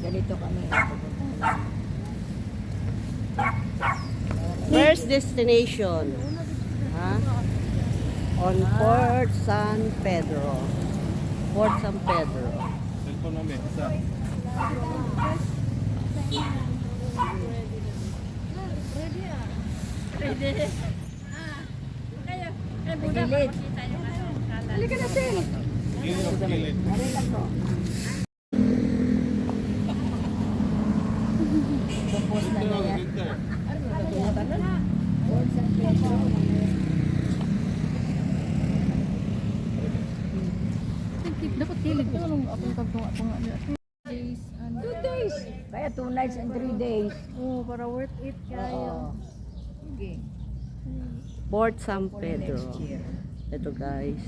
Ganito kami. First destination. Ha? On Port San Pedro. Port San Pedro. Cellphone namin, isa. Gilid. Halika na, Sel. Gilid. Aray lang ko. Tapos na na yan. Port San Pedro. Dapat kilid ko nung akong kagtunga ko nga niya. 2 days. Kaya 2 nights and 3 days. Oo, para worth it kaya. Oo. Sige. Port San For Pedro. next year. Ito guys.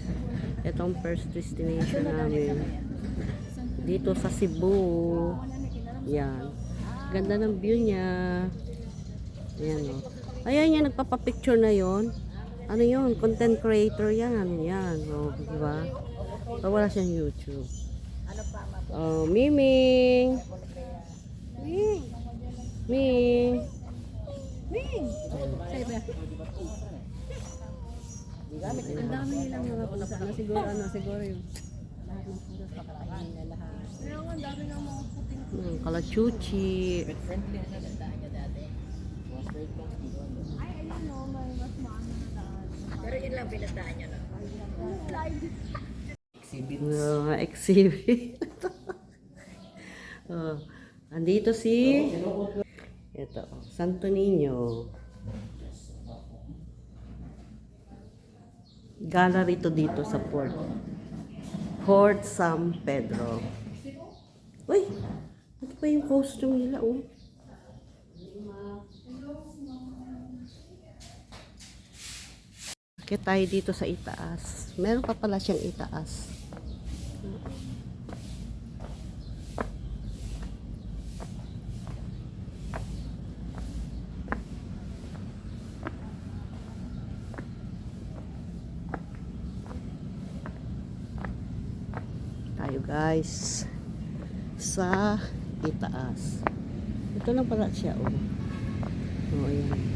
Ito ang first destination namin. Dito sa Cebu. Yan. Ganda ng view niya. Ayan o. Ayan yan, nagpapapicture na yon. Ano yun? Content creator yan. Yan. O, diba? So, wala siyang YouTube. Oh, Miming! Ming! Ming! Ming! Ang dami nilang mga punta na siguro siguro yung lahat ng putas pakakainin na lahat. Kaya ang dami ng mga puting Kalachuchi. Friendly na siya. Daan niya dati. ay ayun no, may mas maano na daan. Pero yun lang pinastaan niya na. Exhibit. Exhibit. Oh, andito si ito, Santo Niño. Gallery to dito sa Port San Pedro. Uy, ito pa yung costume nila, oh. Kaya tayo dito sa itaas. Meron pa pala siyang itaas. Tayo guys sa itaas. Ito lang pala siya, oh. Oh, ayan.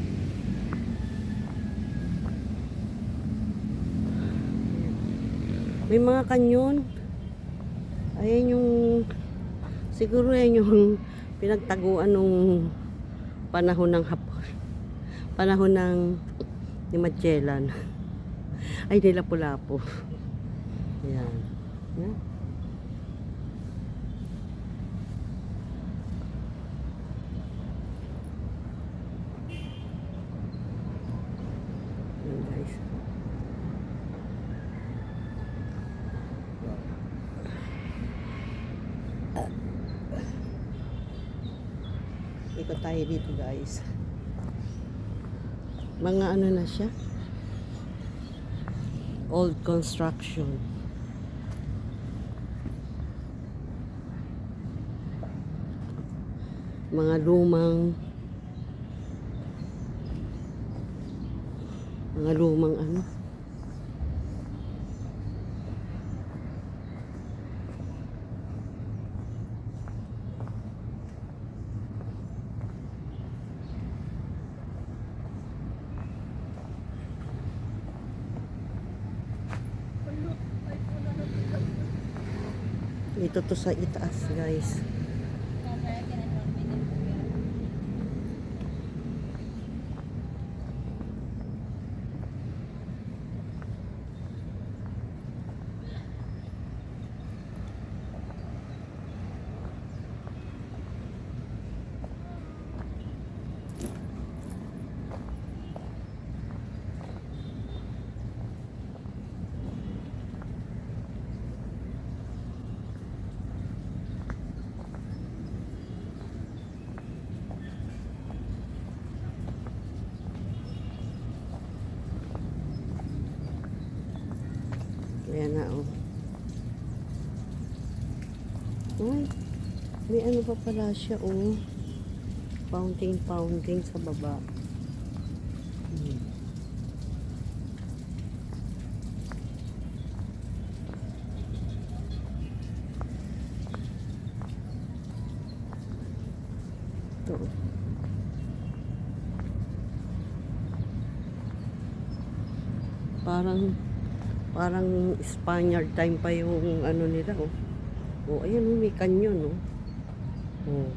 May mga kanyon. Ayan yung siguro yan yung pinagtaguan nung panahon ng Hapon. Panahon ng ni Magellan. Ay, nila Lapu-Lapu. Ayan. Ayan. Ayan guys. Ikot tayo dito guys. Mga ano na siya? Old construction. Mga lumang ano. Ito to sa itaas guys. Ayan na, oh. Uy, may ano pa pala siya, oh. Fountain sa baba. Parang Spaniard time pa yung ano nila, oh. Oh, ayan, oh, may kanyon, oh. Oh.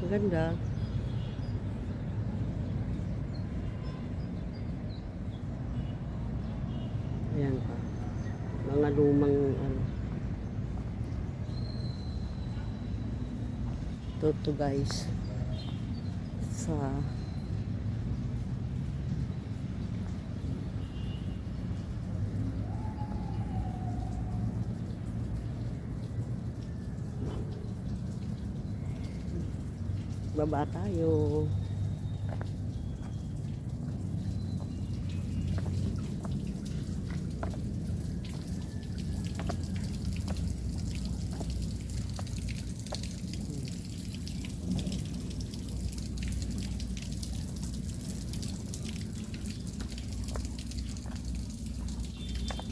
Maganda. Ayan pa. Mga lumang ano. Toto guys. Sa baba tayo.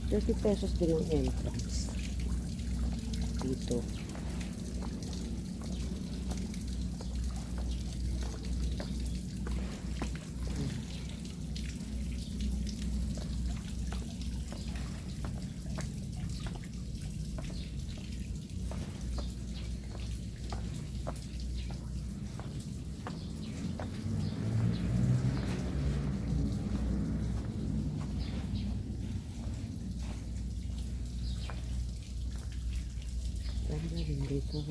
₱30 din ang entrance dito. Ganda rin dito.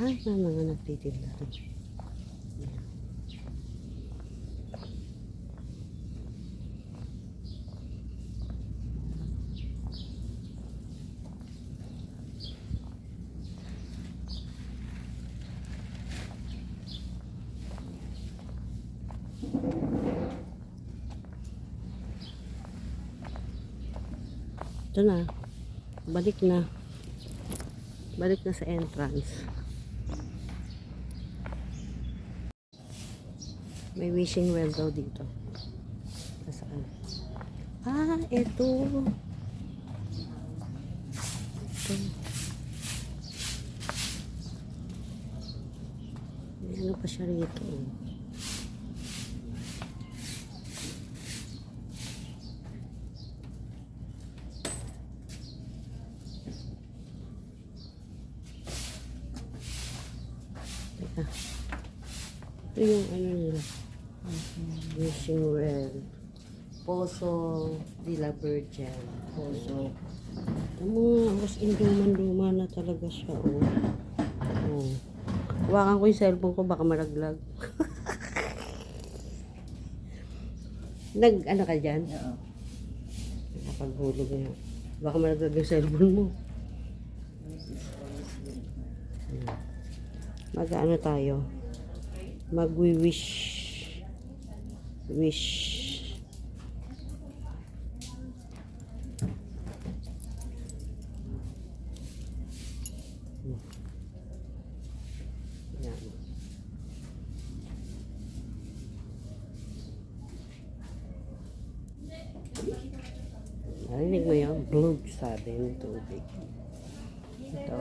Ay, may mga nagtitinda rin. Ito na. Balik na. Balik na sa entrance. May wishing well daw dito. Nasaan? Ah, ito. Ito. May ano pa siya rito. Teka. Ito yung ano nila. Wishing well. Poso de la Virgen. Poso. Tapos induman-luma na talaga siya. Oh. Oh. Hawakan ko yung cellphone ko, baka malaglag. Ano ka dyan? Oo. Nakapaghulog na. Baka malaglag yung cellphone mo. Mag-ano tayo? Mag-wish. Wish. Yan. Narinig mo yun? Blue sabi ng tubig. Ito.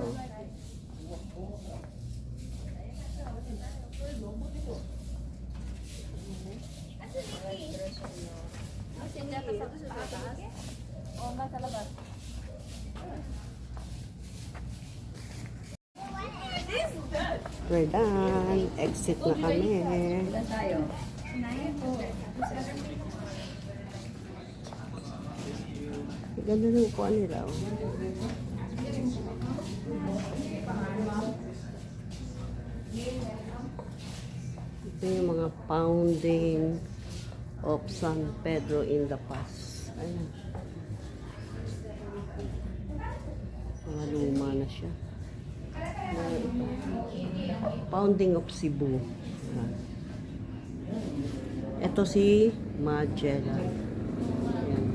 We're done. Exit na kami. Ilan tayo? Ganda ng upuan nila. Oh. Ito yung mga pounding of San Pedro in the Paz. Ayan. Mga luma na siya. Pounding of Cebu. Ayan. Ito si Magellan. Ayan.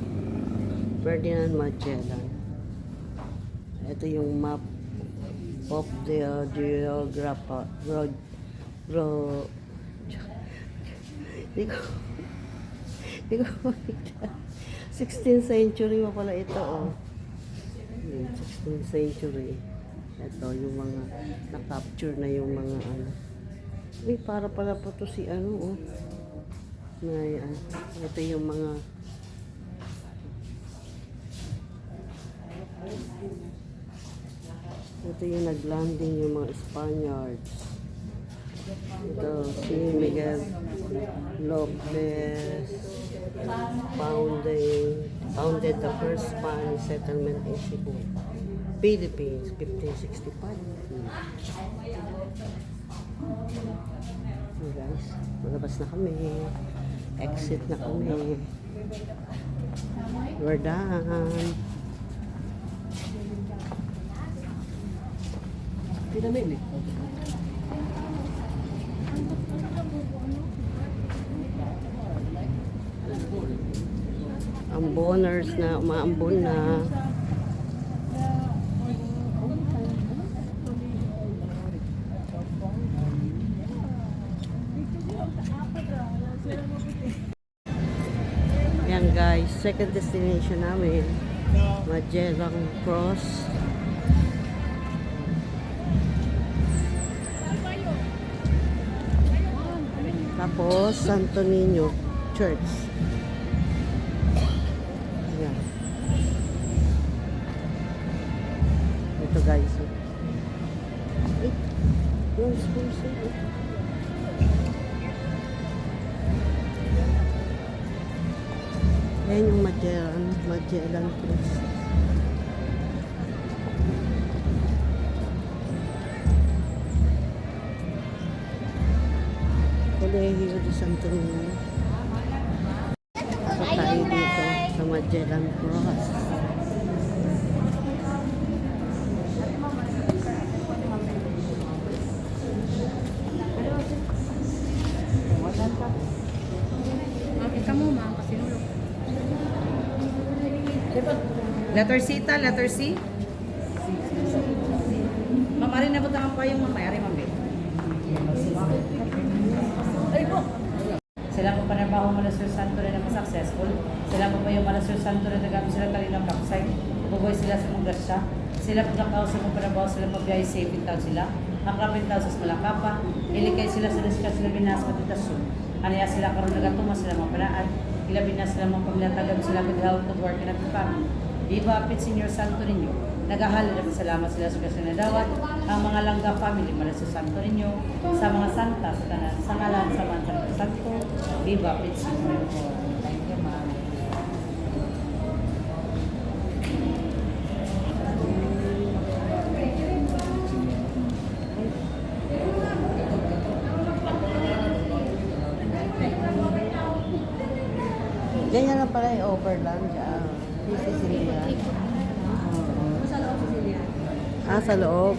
Ferdinand Magellan. Ito yung map of the geographer. Hindi ko makita. 16th century pa pala ito, oh. 16th century. Ito, yung mga na-capture na yung mga ano. Uy, para pala po to si ano, oh. Ito yung mga naglanding yung mga Spaniards. Ito, si Miguel Lopez founded the first Spanish settlement in Cebu, Philippines, 1565. So guys, malabas na kami. Exit na kami. We're done. Pinamili. Amboners na, umaambon na. Yan guys, second destination namin, Magellan Cross. Tapos Santo Niño Church. Yan. Ito guys. Yung school sale. Ayan yung Magellan Cross. Colegio de Santo Niño. So tayo dito sa Magellan Cross. Kamu ma'am, kasi nulog. Letter C ta, letter C. Mamari na butang pa yung mamayari, mami. Ay po. Sila po panabaho Malasur Santo rin na successful. Sila po yung Malasur Santo rin na gamit sila kalinang backside. Buboy sila sa mga grasya. Sila po nakao sa mga panabaho sila pabiyay safe tao sila. Makrapin tao sa malakapa. Ilikay sila sa liska sila binas matitasyon. Anaya sila karon nagatumas sila mga panaad. Ilabi na sila mga paglatagam sila with help to work in a family. Viva Pit Senior Santo Niño. Nagahala na salamat sila sa kasi nadawat. Ang mga langga family mula sa Santo Niño. Sa mga santa sa tanan. Sa ngalan sa Santo Santo. Viva Pit Senior. Thank you, ma'am. Ganyan na pala yung overland dyan. This is Sicilia. Sa loob, Cecilia. Sa loob.